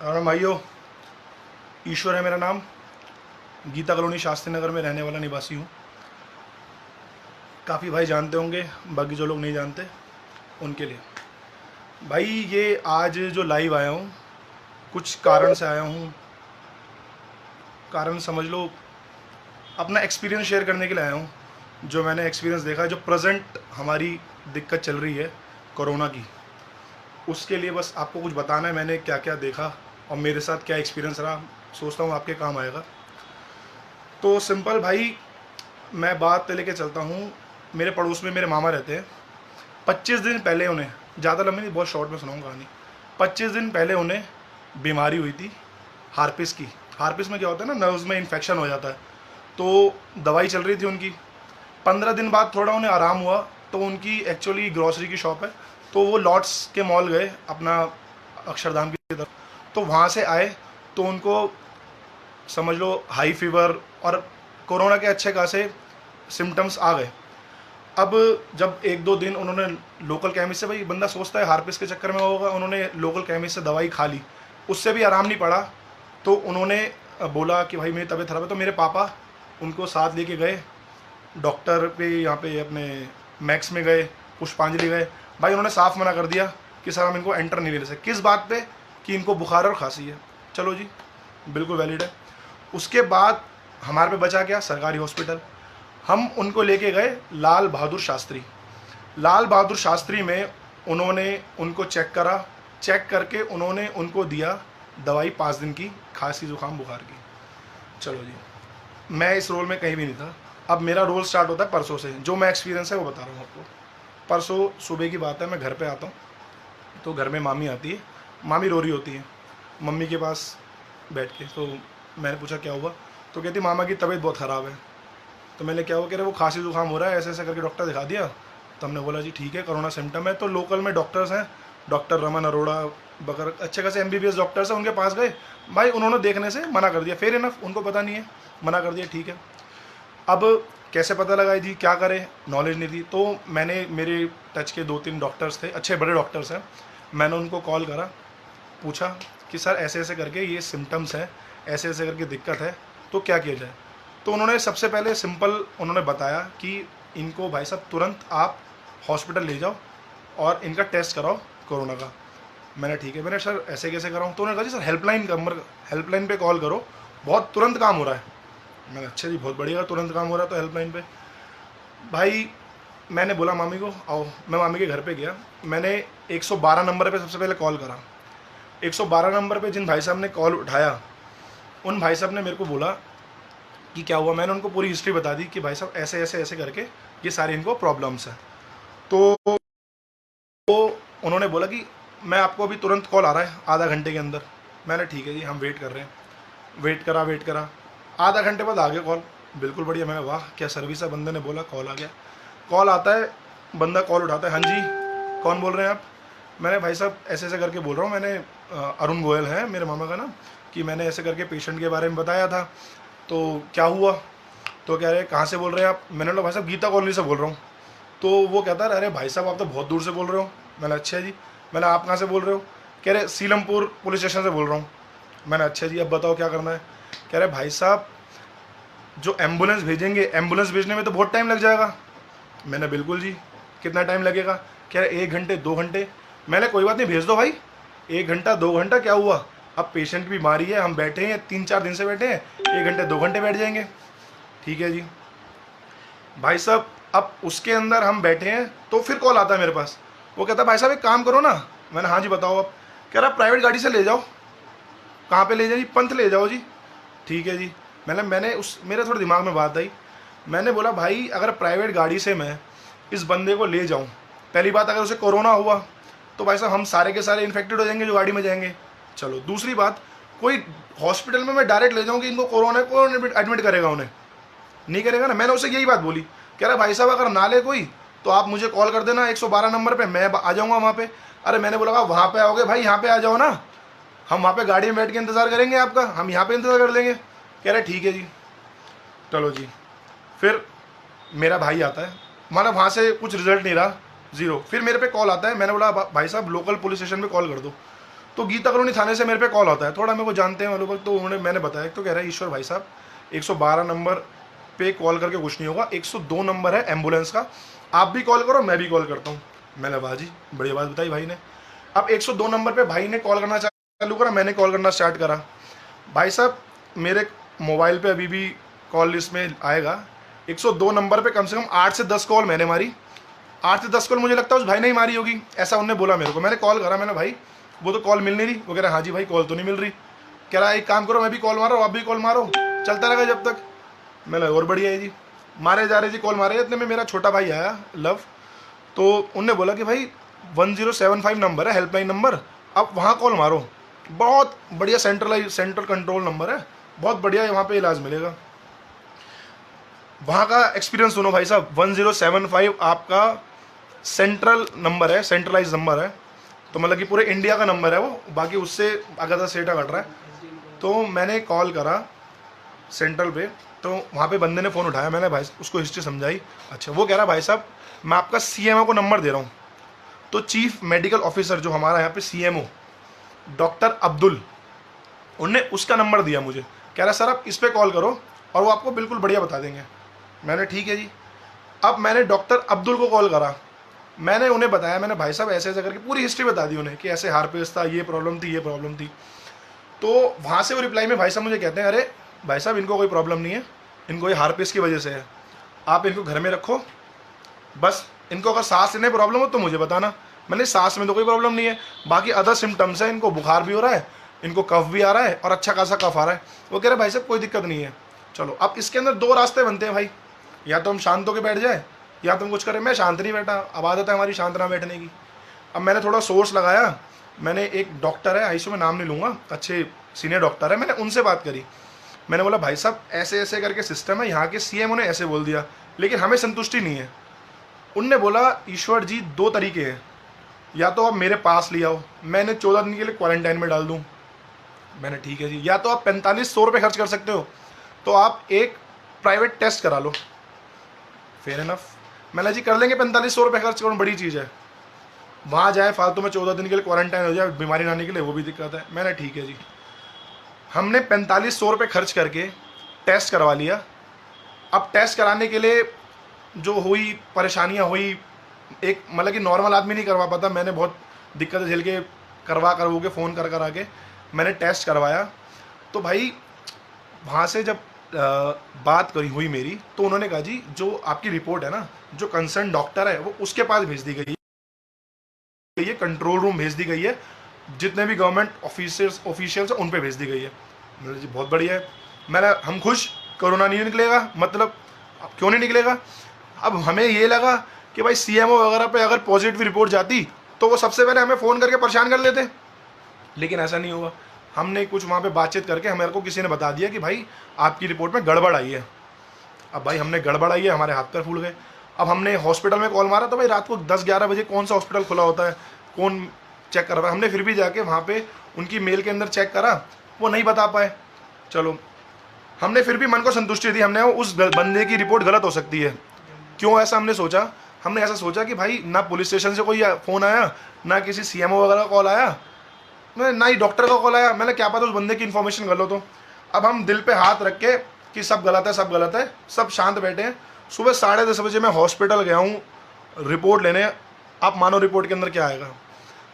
और भाइयों, ईश्वर है मेरा नाम। गीता कॉलोनी शास्त्री नगर में रहने वाला निवासी हूँ। काफ़ी भाई जानते होंगे, बाकी जो लोग नहीं जानते उनके लिए भाई ये आज जो लाइव आया हूँ, कुछ कारण से आया हूँ। कारण समझ लो, अपना एक्सपीरियंस शेयर करने के लिए आया हूँ। जो मैंने एक्सपीरियंस देखा, जो प्रेजेंट हमारी दिक्कत चल रही है कोरोना की, उसके लिए बस आपको कुछ बताना है मैंने क्या क्या देखा और मेरे साथ क्या एक्सपीरियंस रहा। सोचता हूँ आपके काम आएगा। तो सिंपल भाई, मैं बात लेके चलता हूँ। मेरे पड़ोस में मेरे मामा रहते हैं। 25 दिन पहले उन्हें, ज़्यादा लंबी नहीं, बहुत शॉर्ट में सुनाऊँ कहानी। 25 दिन पहले उन्हें बीमारी हुई थी हार्पिस की। हार्पिस में क्या होता है ना, नर्व्स में इन्फेक्शन हो जाता है। तो दवाई चल रही थी उनकी। 15 दिन बाद थोड़ा उन्हें आराम हुआ, तो उनकी एक्चुअली ग्रॉसरी की शॉप है, तो वो लॉट्स के मॉल गए अपना, अक्षरधाम की तरफ। तो वहाँ से आए तो उनको समझ लो हाई फीवर और कोरोना के अच्छे खासे सिम्टम्स आ गए। अब जब 1-2 दिन उन्होंने लोकल केमिस्ट से, भाई बंदा सोचता है हार्पिस के चक्कर में होगा, उन्होंने लोकल केमिस्ट से दवाई खा ली, उससे भी आराम नहीं पड़ा। तो उन्होंने बोला कि भाई मेरी तबीयत खराब है। तो मेरे पापा उनको साथ लेके गए डॉक्टर पे, यहाँ पे अपने मैक्स में गए, पुष्पांजलि गए। भाई उन्होंने साफ मना कर दिया कि सर हम इनको एंटर नहीं ले सकते। किस बात पे? कि इनको बुखार और खांसी है। चलो जी, बिल्कुल वैलिड है। उसके बाद हमारे पे बचा क्या? सरकारी हॉस्पिटल। हम उनको लेके गए लाल बहादुर शास्त्री। लाल बहादुर शास्त्री में उन्होंने उनको चेक करा। चेक करके उन्होंने उनको दिया दवाई 5 दिन की, खांसी जुकाम बुखार की। चलो जी, मैं इस रोल में कहीं भी नहीं था। अब मेरा रोल स्टार्ट होता है परसों से। जो मैं एक्सपीरियंस है वो बता रहा हूँ आपको। परसों सुबह की बात है, मैं घर पे आता हूँ तो घर में मामी आती है। मामी रो रही होती है मम्मी के पास बैठ के। तो मैंने पूछा क्या हुआ? तो कहती मामा की तबीयत बहुत ख़राब है। तो मैंने क्या हुआ? कह रहे वो खांसी जुकाम हो रहा है, ऐसे ऐसे करके डॉक्टर दिखा दिया। तो हमने बोला जी ठीक है, कोरोना सिम्टम है। तो लोकल में डॉक्टर्स हैं, डॉक्टर रमन अरोड़ा बकर, अच्छे खासे MBBS डॉक्टर्स हैं, उनके पास गए। भाई उन्होंने देखने से मना कर दिया। फेयर इनफ, उनको पता नहीं है, मना कर दिया, ठीक है। अब कैसे पता लगा जी, क्या करें, नॉलेज नहीं थी। तो मैंने, मेरे टच के 2-3 डॉक्टर्स थे, अच्छे बड़े डॉक्टर्स हैं, मैंने उनको कॉल करा, पूछा कि सर ऐसे ऐसे करके ये सिम्टम्स हैं, ऐसे ऐसे करके दिक्कत है, तो क्या किया जाए। तो उन्होंने सबसे पहले सिंपल उन्होंने बताया कि इनको भाई साहब तुरंत आप हॉस्पिटल ले जाओ और इनका टेस्ट कराओ कोरोना का। मैंने ठीक है। मैंने सर ऐसे कैसे कराऊँ? तो उन्होंने कहा जी सर हेल्पलाइन पे कॉल करो, बहुत तुरंत काम हो रहा है। मैंने अच्छा जी, बहुत बढ़िया, तुरंत काम हो रहा है तो हेल्पलाइन पे। भाई मैंने बोला मामी को आओ, मैं मामी के घर पे गया। मैंने 112 नंबर पे सबसे पहले कॉल करा। 112 नंबर पे जिन भाई साहब ने कॉल उठाया, उन भाई साहब ने मेरे को बोला कि क्या हुआ। मैंने उनको पूरी हिस्ट्री बता दी कि भाई साहब ऐसे ऐसे ऐसे करके ये सारी इनको प्रॉब्लम्स हैं। तो उन्होंने बोला कि मैं आपको अभी तुरंत कॉल आ रहा है आधा घंटे के अंदर। मैंने ठीक है जी, हम वेट कर रहे हैं। वेट करा, आधा घंटे बाद आ गया कॉल। बिल्कुल बढ़िया। मैंने वाह क्या सर्विस है, बंदे ने बोला कॉल आ गया। कॉल आता है, बंदा कॉल उठाता है, हाँ जी कौन बोल रहे हैं आप? मैंने भाई साहब ऐसे ऐसे करके बोल रहा हूँ, मैंने अरुण गोयल है मेरे मामा का नाम, कि मैंने ऐसे करके पेशेंट के बारे में बताया था, तो क्या हुआ? तो कह रहे कहाँ से बोल रहे हैं आप? मैंने बोला भाई साहब गीता कॉलोनी से बोल रहा हूँ। तो वो कहता है अरे भाई साहब आप तो बहुत दूर से बोल रहे हो। मैंने अच्छा जी। मैंने आप कहाँ से बोल रहे हो? कह रहे सीलमपुर पुलिस स्टेशन से बोल रहा हूँ। मैंने अच्छा जी, अब बताओ क्या करना है? कह रहे भाई साहब जो एम्बुलेंस भेजेंगे, एम्बुलेंस भेजने में तो बहुत टाइम लग जाएगा। मैंने बिल्कुल जी, कितना टाइम लगेगा? कह रहे 1 घंटे 2 घंटे। मैंने कोई बात नहीं, भेज दो भाई। 1 घंटा 2 घंटा क्या हुआ? अब पेशेंट की बीमारी है, हम बैठे हैं 3-4 दिन से बैठे हैं, 1 घंटे 2 घंटे बैठ जाएंगे। ठीक है जी। भाई साहब अब उसके अंदर हम बैठे हैं तो फिर कॉल आता है मेरे पास। वो कहता है भाई साहब एक काम करो ना। मैंने हाँ जी बताओ। अब कह रहा प्राइवेट गाड़ी से ले जाओ। कहाँ पे ले जाओ जी? पंथ ले जाओ जी। ठीक है जी। मैंने उस, मेरे थोड़े दिमाग में बात आई। मैंने बोला भाई अगर प्राइवेट गाड़ी से मैं इस बंदे को ले जाऊँ, पहली बात अगर उसे कोरोना हुआ तो भाई साहब हम सारे के सारे इन्फेक्टेड हो जाएंगे जो गाड़ी में जाएंगे। चलो, दूसरी बात, कोई हॉस्पिटल में मैं डायरेक्ट ले जाऊँ कि इनको कोरोना है, कौन एडमिट करेगा? उन्हें नहीं करेगा ना। मैंने उसे यही बात बोली। कह रहा भाई साहब अगर ना ले कोई तो आप मुझे कॉल कर देना 112 नंबर पे, मैं आ जाऊँगा वहाँ पे। अरे मैंने बोला वहाँ पे आओगे भाई, यहाँ पे आ जाओ ना, हम वहाँ पे गाड़ी में बैठ के इंतज़ार करेंगे आपका, हम यहाँ पे इंतज़ार कर लेंगे। कह रहे ठीक है जी। चलो जी, फिर मेरा भाई आता है, माना वहाँ से कुछ रिजल्ट नहीं रहा, ज़ीरो। फिर मेरे पे कॉल आता है। मैंने बोला भाई साहब लोकल पुलिस स्टेशन पे कॉल कर दो। तो गीता कॉलोनी थाने से मेरे पे कॉल आता है, थोड़ा मेरे को जानते हैं वो लोग, तो उन्होंने मैंने बताया, तो कह रहा है ईश्वर भाई साहब 112 नंबर पे कॉल करके कुछ नहीं होगा, 102 नंबर है एम्बुलेंस का, आप भी कॉल करो मैं भी कॉल करता हूँ। मैंने वाह जी बढ़िया बात बताई भाई ने। अब 102 नंबर पे भाई ने कॉल करना चालू करा, मैंने कॉल करना स्टार्ट करा। भाई साहब मेरे मोबाइल पे अभी भी कॉल लिस्ट में आएगा 102 नंबर पे कम से कम 8 से 10 कॉल मैंने मारी, 8 से 10 कॉल मुझे लगता है उस भाई ने ही मारी होगी, ऐसा उन्होंने बोला मेरे को। मैंने कॉल करा, मैंने भाई वो तो कॉल मिल नहीं रही, वो कह रहा हाँ जी भाई कॉल तो नहीं मिल रही। कह रहा एक काम करो मैं भी कॉल मारो आप भी कॉल मारो, चलता रहेगा जब तक। मैंने और बढ़िया है जी, मारे जा रहे जी कॉल मारे, इतने में मेरा छोटा भाई आया लव, तो उनने बोला कि भाई 1075 नंबर है हेल्पलाइन नंबर, आप वहाँ कॉल मारो, बहुत बढ़िया सेंट्रल कंट्रोल नंबर है, बहुत बढ़िया वहाँ पे इलाज मिलेगा। वहाँ का एक्सपीरियंस सुनो भाई साहब, 1075 आपका सेंट्रल नंबर है, सेंट्रलाइज नंबर है, तो मतलब कि पूरे इंडिया का नंबर है वो, बाकी उससे अगर सेटा कट रहा है। तो मैंने कॉल करा सेंट्रल पे, तो वहाँ पे बंदे ने फ़ोन उठाया, मैंने भाई उसको हिस्ट्री समझाई। अच्छा वो कह रहा भाई साहब मैं आपका CMO को नंबर दे रहा हूँ। तो चीफ मेडिकल ऑफिसर जो हमारा यहाँ पे CMO डॉक्टर अब्दुल, उनने उसका नंबर दिया मुझे, कह रहा सर आप इस पर कॉल करो और वो आपको बिल्कुल बढ़िया बता देंगे। मैंने ठीक है जी। अब मैंने डॉक्टर अब्दुल को कॉल करा, मैंने उन्हें बताया, मैंने भाई साहब ऐसे ऐसे करके पूरी हिस्ट्री बता दी उन्हें कि ऐसे हार्पेस था, ये प्रॉब्लम थी, ये प्रॉब्लम थी। तो वहाँ से वो रिप्लाई में भाई साहब मुझे कहते हैं अरे भाई साहब इनको कोई प्रॉब्लम नहीं है, इनको ये हार्पेस की वजह से है, आप इनको घर में रखो, बस इनको अगर सांस लेने प्रॉब्लम हो तो मुझे बताना। मैंने सांस में तो कोई प्रॉब्लम नहीं है, बाकी अदर सिम्टम्स है, इनको बुखार भी हो रहा है, इनको कफ भी आ रहा है और अच्छा खासा कफ आ रहा है। वो कह रहे भाई साहब कोई दिक्कत नहीं है। चलो अब इसके अंदर दो रास्ते बनते हैं भाई, या तो हम शांत होकर बैठ जाए या तो हम कुछ करें। मैं शांत नहीं बैठा, अब आदत है हमारी शांत ना बैठने की। अब मैंने थोड़ा सोर्स लगाया, मैंने एक डॉक्टर है ICU में, नाम नहीं लूँगा, अच्छे सीनियर डॉक्टर है, मैंने उनसे बात करी। मैंने बोला भाई साहब ऐसे ऐसे करके सिस्टम है, यहाँ के CMO ने ऐसे बोल दिया लेकिन हमें संतुष्टि नहीं है। उनने बोला ईश्वर जी 2 तरीके हैं, या तो आप मेरे पास ले आओ, मैंने 14 दिन के लिए क्वारंटाइन में डाल दूँ। मैंने ठीक है जी। या तो आप 4500 रुपये खर्च कर सकते हो तो आप एक प्राइवेट टेस्ट करा लो। फेयर इनफ, मैंने जी कर लेंगे, 4500 रुपये खर्च करो, बड़ी चीज़ है, वहाँ जाए फालतू में 14 दिन के लिए क्वारंटाइन हो जाए बीमारी ना आने के लिए, वो भी दिक्कत है। मैंने ठीक है जी। हमने 4500 रुपये खर्च करके टेस्ट करवा लिया। अब टेस्ट कराने के लिए जो हुई परेशानियाँ हुई, एक मतलब कि नॉर्मल आदमी नहीं करवा पाता, मैंने बहुत दिक्कतें झेल के करवा के फ़ोन कर आके मैंने टेस्ट करवाया। तो भाई वहाँ से जब बात करी हुई मेरी, तो उन्होंने कहा जी जो आपकी रिपोर्ट है ना, जो कंसर्न डॉक्टर है वो उसके पास भेज दी गई है, कंट्रोल रूम भेज दी गई है, जितने भी गवर्नमेंट ऑफिशियल्स हैं उन पे भेज दी गई है। मैंने जी बहुत बढ़िया है। मैंने हम खुश, कोरोना नहीं निकलेगा, मतलब क्यों नहीं निकलेगा। अब हमें ये लगा कि भाई CMO वगैरह पे अगर पॉजिटिव रिपोर्ट जाती तो वो सबसे पहले हमें फ़ोन करके परेशान कर लेते, लेकिन ऐसा नहीं हुआ। हमने कुछ वहाँ पे बातचीत करके हमारे को किसी ने बता दिया कि भाई आपकी रिपोर्ट में गड़बड़ आई है। अब भाई हमने गड़बड़ आई है, हमारे हाथ पैर फूल गए। अब हमने हॉस्पिटल में कॉल मारा, तो भाई रात को 10-11 बजे कौन सा हॉस्पिटल खुला होता है, कौन चेक कर रहा है। हमने फिर भी जाके वहाँ पे उनकी मेल के अंदर चेक करा, वो नहीं बता पाए। चलो हमने फिर भी मन को संतुष्टि दी, हमने उस बंदे की रिपोर्ट गलत हो सकती है। क्यों ऐसा हमने सोचा, हमने ऐसा सोचा कि भाई ना पुलिस स्टेशन से कोई फ़ोन आया, ना किसी CMO वगैरह का कॉल आया, ना ही डॉक्टर का कॉल आया। मैंने क्या पता उस बंदे की इन्फॉर्मेशन गलत हो। अब हम दिल पे हाथ रख के कि सब गलत है, सब गलत है, सब शांत बैठे हैं। सुबह 10:30 बजे मैं हॉस्पिटल गया हूँ रिपोर्ट लेने। आप मानो रिपोर्ट के अंदर क्या आएगा,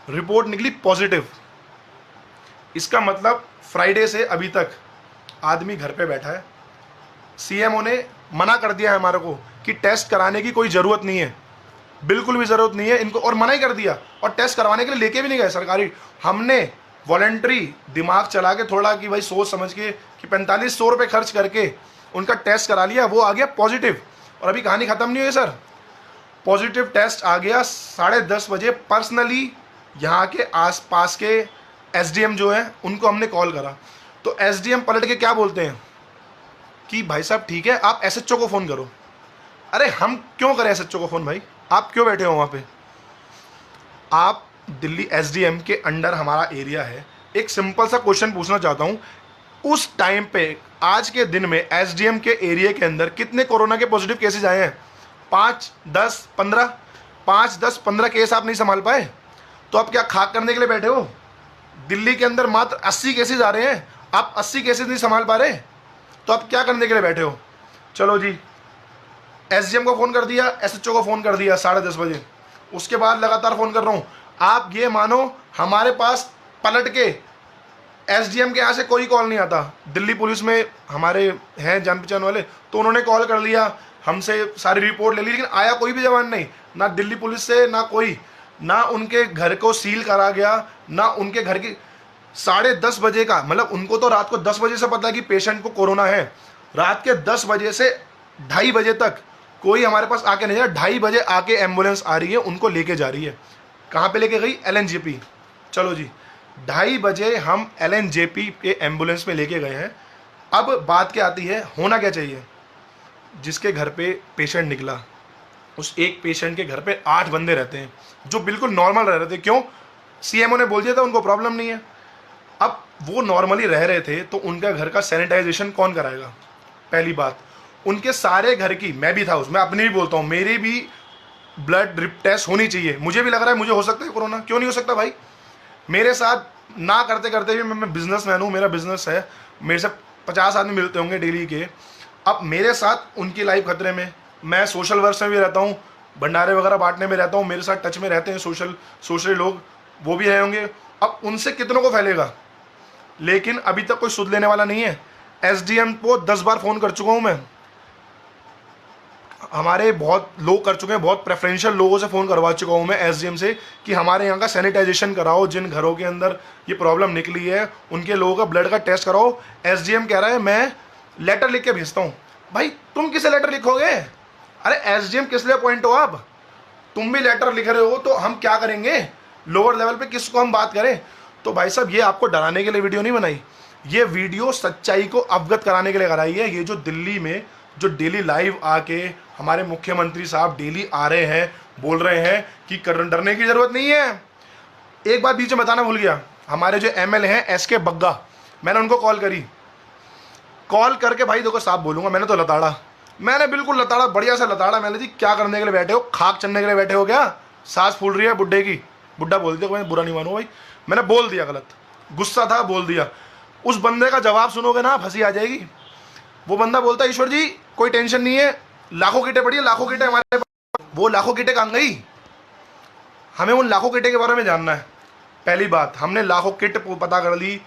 रिपोर्ट निकली पॉजिटिव। इसका मतलब फ्राइडे से अभी तक आदमी घर पे बैठा है। CMO ने मना कर दिया है हमारे को कि टेस्ट कराने की कोई ज़रूरत नहीं है, बिल्कुल भी ज़रूरत नहीं है इनको, और मना ही कर दिया। और टेस्ट करवाने के लिए लेके भी नहीं गए सरकारी। हमने वॉलेंट्री दिमाग चला के थोड़ा कि भाई सोच समझ के कि 4500 रुपये खर्च करके उनका टेस्ट करा लिया, वो आ गया पॉजिटिव। और अभी कहानी ख़त्म नहीं हुई सर, पॉजिटिव टेस्ट आ गया 10:30 बजे। पर्सनली यहाँ के आसपास के SDM जो है उनको हमने कॉल करा, तो SDM पलट के क्या बोलते हैं कि भाई साहब ठीक है आप SHO को फ़ोन करो। अरे हम क्यों करें SHO को फ़ोन, भाई आप क्यों बैठे हो वहाँ पे। आप दिल्ली SDM के अंडर हमारा एरिया है। एक सिंपल सा क्वेश्चन पूछना चाहता हूँ, उस टाइम पे आज के दिन में SDM के एरिया के अंदर कितने कोरोना के पॉजिटिव केसेस आए हैं? 5, 10, 15 केस आप नहीं संभाल पाए, तो आप क्या खाक करने के लिए बैठे हो? दिल्ली के अंदर मात्र 80 केसेज आ रहे हैं, आप 80 केसेज नहीं संभाल पा रहे, तो आप क्या करने के लिए बैठे हो? चलो जी, एसडीएम को फ़ोन कर दिया, एसएचओ को फ़ोन कर दिया 10:30 बजे, उसके बाद लगातार फ़ोन कर रहा हूँ। आप ये मानो हमारे पास पलट के एसडीएम के यहाँ से कोई कॉल नहीं आता। दिल्ली पुलिस में हमारे हैं जान पहचान वाले, तो उन्होंने कॉल कर लिया, हमसे सारी रिपोर्ट ले ली, लेकिन आया कोई भी जवान नहीं, ना दिल्ली पुलिस से, ना कोई, ना उनके घर को सील करा गया, ना उनके घर की 10:30 बजे का, मतलब उनको तो रात को 10 बजे से पता है कि पेशेंट को कोरोना है, रात के 10 बजे से 2:30 बजे तक कोई हमारे पास आके नहीं जाए। 2:30 बजे आके एम्बुलेंस आ रही है, उनको लेके जा रही है। कहाँ पे लेके गई? एलएनजेपी। चलो जी, 2:30 बजे हम एलएनजेपी के एम्बुलेंस में लेके गए हैं। अब बात क्या आती है, होना क्या चाहिए? जिसके घर पे पेशेंट निकला, उस एक पेशेंट के घर पे 8 बंदे रहते हैं जो बिल्कुल नॉर्मल रह रहे थे। क्यों? सीएमओ ने बोल दिया था उनको प्रॉब्लम नहीं है। अब वो नॉर्मली रह रहे थे, तो उनका घर का सैनिटाइजेशन कौन कराएगा? पहली बात, उनके सारे घर की, मैं भी था उसमें, अपनी भी बोलता हूँ, मेरी भी ब्लड ड्रिप टेस्ट होनी चाहिए। मुझे भी लग रहा है मुझे हो सकता है कोरोना, क्यों नहीं हो सकता भाई? मेरे साथ ना करते करते भी मैं बिजनेसमैन हूँ, मेरा बिजनेस है, मेरे से 50 आदमी मिलते होंगे डेली के। अब मेरे साथ उनकी लाइफ खतरे में, मैं सोशल वर्क में भी रहता हूँ, भंडारे वगैरह बांटने में रहता हूँ, मेरे साथ टच में रहते हैं सोशल लोग, वो भी रहे होंगे। अब उनसे कितनों को फैलेगा? लेकिन अभी तक कोई सुध लेने वाला नहीं है। एसडीएम को 10 बार फ़ोन कर चुका हूँ मैं, हमारे बहुत लोग कर चुके हैं, बहुत प्रेफरेंशियल लोगों से फ़ोन करवा चुका हूँ मैं एसडीएम से कि हमारे यहाँ का सैनिटाइजेशन कराओ, जिन घरों के अंदर ये प्रॉब्लम निकली है उनके लोगों का ब्लड का टेस्ट कराओ। एसडीएम कह रहा है मैं लेटर लिख के भेजता हूँ। भाई तुम किसे लेटर लिखोगे? अरे एसडीएम किस लिए अपॉइंट हो आप? तुम भी लेटर लिख रहे हो तो हम क्या करेंगे? लोअर लेवल पे किसको हम बात करें? तो भाई साहब, ये आपको डराने के लिए वीडियो नहीं बनाई, ये वीडियो सच्चाई को अवगत कराने के लिए कराई है। ये जो दिल्ली में जो डेली लाइव आके हमारे मुख्यमंत्री साहब डेली आ रहे हैं, बोल रहे हैं कि डरने की जरूरत नहीं है। एक बात बीच में बताना भूल गया, हमारे जो एमएलए हैं एसके बग्गा, मैंने उनको कॉल करके, भाई देखो साहब बोलूंगा, मैंने तो लताड़ा, मैंने बिल्कुल लताड़ा, बढ़िया सा लताड़ा। मैंने जी क्या करने के लिए बैठे हो? खाक चढ़ने के लिए बैठे हो क्या? सांस फूल रही है बुड्ढे की, बुड्ढा बोल दिया, मैं बुरा नहीं मानू भाई, मैंने बोल दिया, गलत गुस्सा था, बोल दिया। उस बंदे का जवाब सुनोगे ना, हंसी आ जाएगी। वो बंदा बोलता है ईश्वर जी कोई टेंशन नहीं है, लाखों किटें पड़ी है, लाखों किटें हमारे पास। वो लाखों किटें कहाँ गई? हमें उन लाखों किटें के बारे में जानना है। पहली बात, हमने लाखों किट पता कर ली,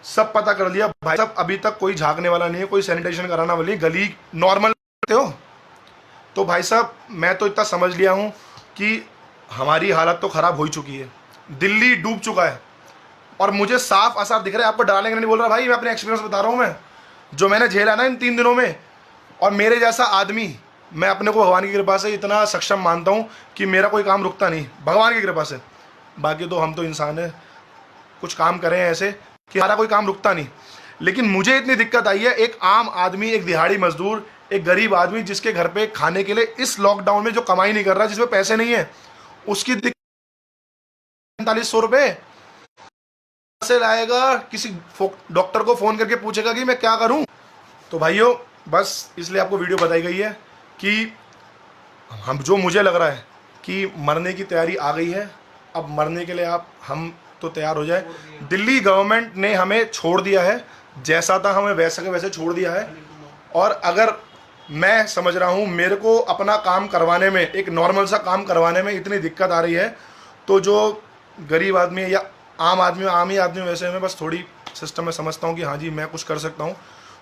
सब पता कर लिया भाई साहब, अभी तक कोई झांकने वाला नहीं है, कोई सैनिटाइजेशन कराना वाली, गली नॉर्मल हो। तो भाई साहब मैं तो इतना समझ लिया हूँ कि हमारी हालत तो ख़राब हो चुकी है, दिल्ली डूब चुका है, और मुझे साफ आसार दिख रहा है। आपको डराने के नहीं बोल रहा भाई, मैं अपने एक्सपीरियंस बता रहा हूँ, मैं जो मैंने झेला ना इन 3 दिनों में। और मेरे जैसा आदमी, मैं अपने को भगवान की कृपा से इतना सक्षम मानता हूँ कि मेरा कोई काम रुकता नहीं, भगवान की कृपा से। बाकी तो हम तो इंसान हैं, कुछ काम करें ऐसे कि हमारा कोई काम रुकता नहीं। लेकिन मुझे इतनी दिक्कत आई है, एक आम आदमी, एक दिहाड़ी मजदूर, एक गरीब आदमी जिसके घर पे खाने के लिए इस लॉकडाउन में जो कमाई नहीं कर रहा, जिसमें पैसे नहीं है, उसकी 4500 रुपये से लाएगा, किसी डॉक्टर को फ़ोन करके पूछेगा कि मैं क्या करूं। तो भाइयों बस इसलिए आपको वीडियो बताई गई है कि हम, जो मुझे लग रहा है कि मरने की तैयारी आ गई है, अब मरने के लिए हम तो तैयार हो जाए। दिल्ली गवर्नमेंट ने हमें छोड़ दिया है, जैसा था हमें वैसा के वैसे छोड़ दिया है। और अगर मैं समझ रहा हूँ मेरे को अपना काम करवाने में, एक नॉर्मल सा काम करवाने में इतनी दिक्कत आ रही है, तो जो गरीब आदमी है या आम ही आदमी, वैसे मैं बस थोड़ी सिस्टम में समझता हूँ कि हाँ जी मैं कुछ कर सकता हूँ,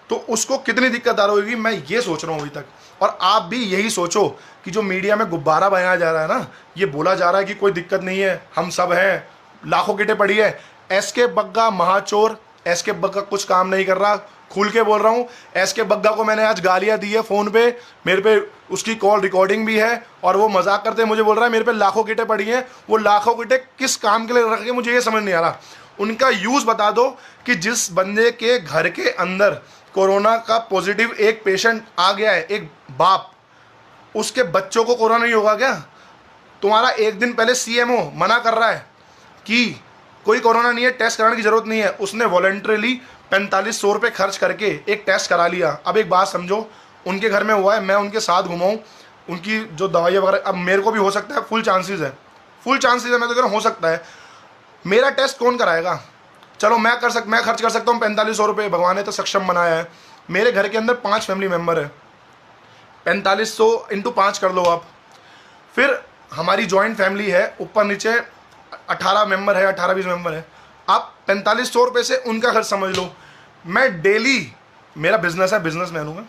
तो उसको कितनी दिक्कत आ रही होगी मैं ये सोच रहा हूँ अभी तक। और आप भी यही सोचो कि जो मीडिया में गुब्बारा बनाया जा रहा है ना, ये बोला जा रहा है कि कोई दिक्कत नहीं है, हम सब हैं, लाखों किटें पड़ी है। एसके बग्गा महाचोर, एसके बग्गा कुछ काम नहीं कर रहा, खुल के बोल रहा हूँ। एसके बग्गा को मैंने आज गालियाँ दी है फ़ोन पे, मेरे पे उसकी कॉल रिकॉर्डिंग भी है, और वो मजाक करते मुझे बोल रहा है मेरे पे लाखों किटें पड़ी हैं। वो लाखों किटें किस काम के लिए रख के, मुझे ये समझ नहीं आ रहा। उनका यूज़ बता दो कि जिस बंदे के घर के अंदर कोरोना का पॉजिटिव एक पेशेंट आ गया है, एक बाप, उसके बच्चों को कोरोना नहीं होगा क्या? तुम्हारा एक दिन पहले सीएमओ मना कर रहा है कि कोई कोरोना नहीं है, टेस्ट कराने की जरूरत नहीं है, उसने वॉलंटरीली 4500 रुपये खर्च करके एक टेस्ट करा लिया। अब एक बात समझो, उनके घर में हुआ है, मैं उनके साथ घुमाऊँ, उनकी जो दवाइयाँ वगैरह, अब मेरे को भी हो सकता है, फुल चांसेस है, मैं तो कह रहा हूँ हो सकता है। मेरा टेस्ट कौन कराएगा? चलो मैं खर्च कर सकता हूँ 4500 रुपये, भगवान ने तो सक्षम बनाया है। मेरे घर के अंदर 5 फैमिली मेम्बर है, 4500 इंटू 5 कर लो आप। फिर हमारी जॉइंट फैमिली है, ऊपर नीचे 18 मेंबर है, 18-20 मेंबर है। आप 4500 रुपये से उनका खर्च समझ लो। मैं डेली, मेरा बिजनेस है, बिजनेसमैन हूँ मैं,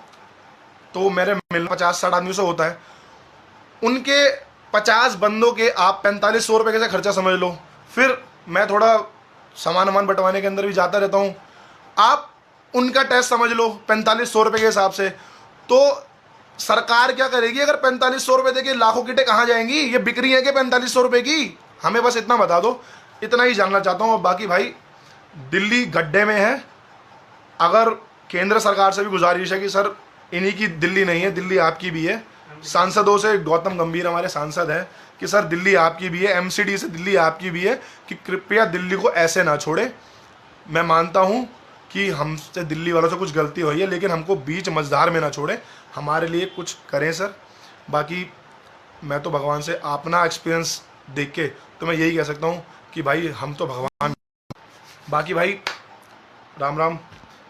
तो मेरे मिलना 50-60 आदमी से होता है। उनके 50 बंदों के आप 4500 रुपये कैसे खर्चा समझ लो। फिर मैं थोड़ा सामान वामान बंटवाने के अंदर भी जाता रहता हूँ। आप उनका टेस्ट समझ लो 4500 रुपये के हिसाब से। तो सरकार क्या करेगी अगर 4500 रुपये देके लाखों किटें कहाँ जाएंगी? ये बिक रही है कि 4500 रुपये की? हमें बस इतना बता दो, इतना ही जानना चाहता हूँ। और बाकी भाई, दिल्ली गड्ढे में है। अगर केंद्र सरकार से भी गुजारिश है कि सर इन्हीं की दिल्ली नहीं है, दिल्ली आपकी भी है। सांसदों से, गौतम गंभीर हमारे सांसद हैं, कि सर दिल्ली आपकी भी है, एमसीडी से दिल्ली आपकी भी है, कि कृपया दिल्ली को ऐसे ना छोड़े। मैं मानता हूँ कि हमसे, दिल्ली वालों से कुछ गलती हुई है, लेकिन हमको बीच मझधार में ना छोड़े, हमारे लिए कुछ करें सर। बाकी मैं तो भगवान से अपना एक्सपीरियंस देख के तो मैं यही कह सकता हूँ कि भाई हम तो भगवान। बाकी भाई राम राम,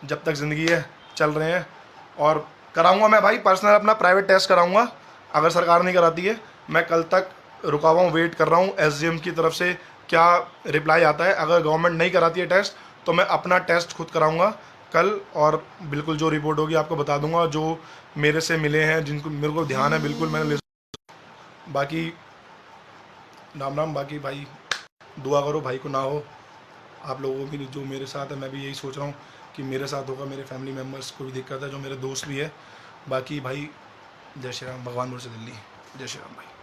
जब तक ज़िंदगी है चल रहे हैं। और कराऊंगा मैं भाई पर्सनल अपना प्राइवेट टेस्ट कराऊंगा, अगर सरकार नहीं कराती है। मैं कल तक रुका हुआ हूँ, वेट कर रहा हूँ एसडीएम की तरफ से क्या रिप्लाई आता है। अगर गवर्नमेंट नहीं कराती है टेस्ट तो मैं अपना टेस्ट खुद कराऊंगा कल, और बिल्कुल जो रिपोर्ट होगी आपको बता दूंगा। जो मेरे से मिले हैं, जिनको मेरे को ध्यान है, बिल्कुल मैंने बाकी राम राम। बाकी भाई दुआ करो भाई को ना हो, आप लोगों की जो मेरे साथ है। मैं भी यही सोच रहा हूँ कि मेरे साथ होगा, मेरे फैमिली मेम्बर्स को भी दिक्कत है, जो मेरे दोस्त भी है। बाकी भाई जय श्री राम, भगवान से दिल्ली, जय श्री राम भाई।